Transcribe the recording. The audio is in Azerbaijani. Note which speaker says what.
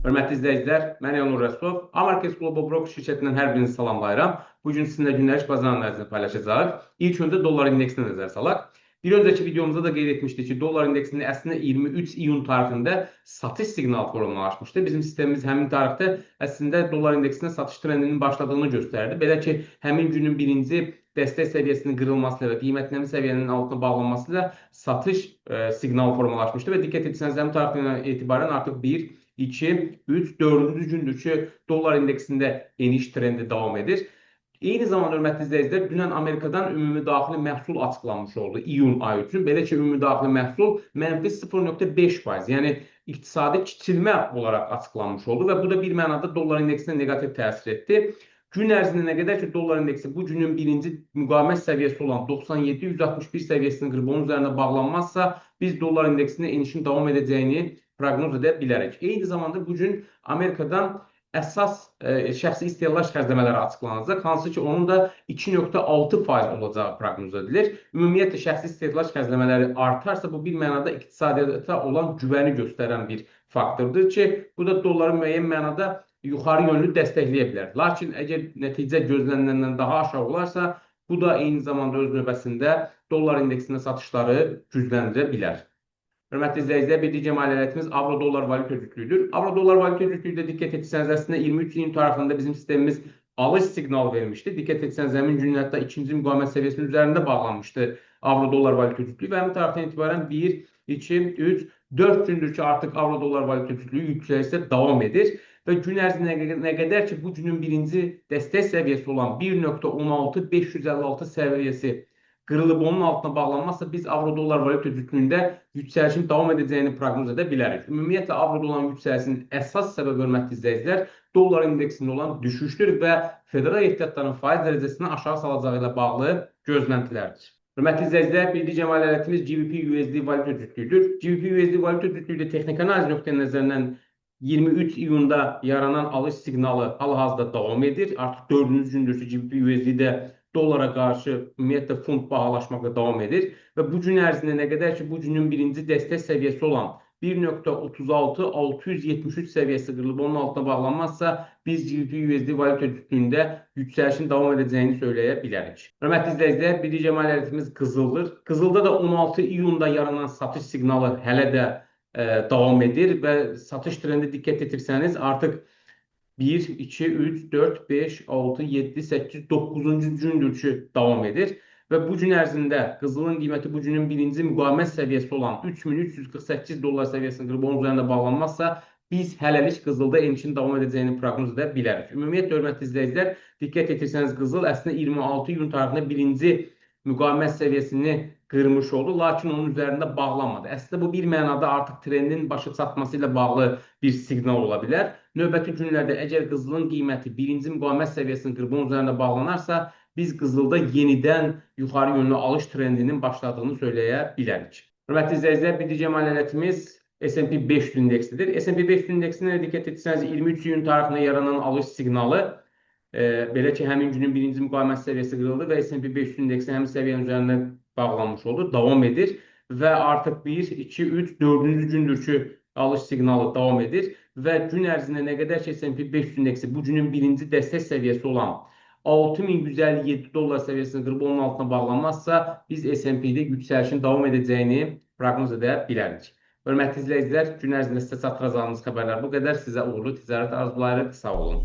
Speaker 1: Hörmətli izləyicilər, mən Elnur Rəsulov. Amarkes Global Broker şirkətindən hər birinizi salamlayıram. Bugün sizinlə gündəlik bazar analizini paylaşacağıq. İlk öncə dollar indeksinə nəzər salaq. Bir öncəki videomuzda da qeyd etmişdik ki, dollar indeksində əslində 23 iyun tarixində satış siqnalı formalaşmışdı. Bizim sistemimiz həmin tarixdə əslində dollar indeksində satış trendinin başladığını göstərdi. Belə ki, həmin günün birinci dəstək səviyyəsinin qırılması ilə qiymətlənmə səviyyənin altına bağlanması ilə satış siqnalı formalaşmışdı və diqqət etsəniz, həmin tarixdən etibarən artıq 1, 2, 3, 4-cü gündür ki, dollar indeksində eniş trendi davam edir. Eyni zamanda, hörmətli izləyicilər, dünən Amerikadan ümumi daxili məhsul açıqlanmış oldu iyun ayı üçün. Belə ki, ümumi daxili məhsul -0,5%, yəni iqtisadi kiçilmə olaraq açıqlanmış oldu və bu da bir mənada dollar indeksinə neqativ təsir etdi. Gün ərzində nə qədər ki, dollar indeksi bu günün birinci müqavimət səviyyəsi olan 97-161 səviyyəsinin qırıb onun üzərində bağlanmazsa, biz dollar indeksində enişin davam edəcəyini proqnoz edə bilərik. Eyni zamanda bu gün Amerikadan əsas şəxsi istehlak xərcləmələri açıqlanacaq, hansı ki, onun da 2,6% olacağı proqnoz edilir. Ümumiyyətlə, şəxsi istehlak xərcləmələri artarsa, bu bir mənada iqtisadiyyata olan güvəni göstərən bir faktordur ki, bu da dolları müəyyən mənada yuxarı yönlü dəstəkləyə bilər. Lakin, əgər nəticə gözlənilenden daha aşağı olarsa, bu da eyni zamanda öz növbəsində dollar indeksində satışları gücləndirə bilər. Hörmətli izləyicilər, bir digər maliyyə avro-dollar valyuta cütlüyüdür. Avro-dollar valyuta cütlüyüdə diqqət etsəniz, əslində 23 iyun tarixində bizim sistemimiz alış siqnalı vermişdi. Diqqət etsəniz, həmin gün hətta ikinci müqavimət səviyyəsinin üzərində bağlanmışdı avro-dollar valyuta cütlüyü və həmin tarixdən etibarən 1, 2, 3, 4 gündür ki, artıq avro-dollar valyuta cütlüyü yüksəlişdə davam edir. Və gün ərzində nə qədər ki, bu günün birinci dəstək səviyyəsi olan 1,16556 səviyyəsi qırılıb onun altına bağlanmazsa, biz avro-dollar valyuta cütlüyündə yüksəlişin davam edəcəyini proqnoz edə bilərik. Ümumiyyətlə, avro-dolların yüksəlişinin əsas səbəbi, hörmətli izləyicilər, dollar indeksində olan düşüşdür və federal ehtiyatların faiz dərəcəsini aşağı salacağı ilə bağlı gözləntilərdir. Hörmətli izləyicilər, bir digər maliyyə GBP-USD valyuta cütlüyüdür. GBP-USD valyuta cütlüyü də texniki analiz nöqteyi-nəzərindən 23 iyunda yaranan alış siqnalı hal-hazırda davam edir. Artıq 4-cü gündür ki, GBP-USD-də dollara qarşı ümumiyyətlə fond bahalaşmaqda davam edir və bu gün ərzində nə qədər ki, bu günün birinci dəstək səviyyəsi olan 1,36673 səviyyəsi qırılıb onun altına bağlanmazsa, biz GBP-USD valyuta cütlüyündə yüksəlişin davam edəcəyini söyləyə bilərik. Hörmətli izləyicilər, bir digər maliyyə qızıldır. Qızılda da 16 iyunda yaranan satış siqnalı hələ də davam edir və satış trendi diqqət etirsəniz, artıq 1, 2, 3, 4, 5, 6, 7, 8, 9-cu gündür ki, davam edir. Və bu gün ərzində qızılın qiyməti bu günün birinci müqavimət səviyyəsi olan 3348 dollar səviyyəsinin qırıb onun üzərində bağlanmazsa, biz hələlik qızılda enişin davam edəcəyini proqnoz edə bilərik. Ümumiyyətlə, hörmətli izləyicilər, diqqət etirsəniz, qızıl əslində 26 iyun tarixində birinci müqavimət səviyyəsini qırmış oldu, lakin onun üzərində bağlanmadı. Əslində, bu bir mənada artıq trendin başa çatması ilə bağlı bir siqnal ola bilər. Növbəti günlərdə əgər qızılın qiyməti birinci müqavimət səviyyəsinin qırıb onun üzərində bağlanarsa, biz qızılda yenidən yuxarı yönlü alış trendinin başladığını söyləyə bilərik. Hörmətli izləyicilər, bir digər maliyyətimiz S&P 500 indeksidir. S&P 500 indeksində diqqət etsəniz, 23 iyun tarixində yaranan alış siqnalı belə ki, həmin günün birinci müqavimət səviyyəsi qırıldı və S&P 500 indeksi həmin səviyyənin üzərində bağlanmış oldu, davam edir və artıq 1, 2, 3, 4-cü gündür ki, alış siqnalı davam edir və gün ərzində nə qədər ki, S&P 500 indeksi bu günün birinci dəstək səviyyəsi olan 6157 dollar səviyyəsini qırıb onun altına bağlanmazsa, biz S&P-də yüksəlişin davam edəcəyini proqnoz edə bilərik. Hörmətli izləyicilər, gün ərzində sizə çatdıracağımız xəbərlər bu qədər. Sizə uğurlu ticarət arzulayırıq. Sağ olun.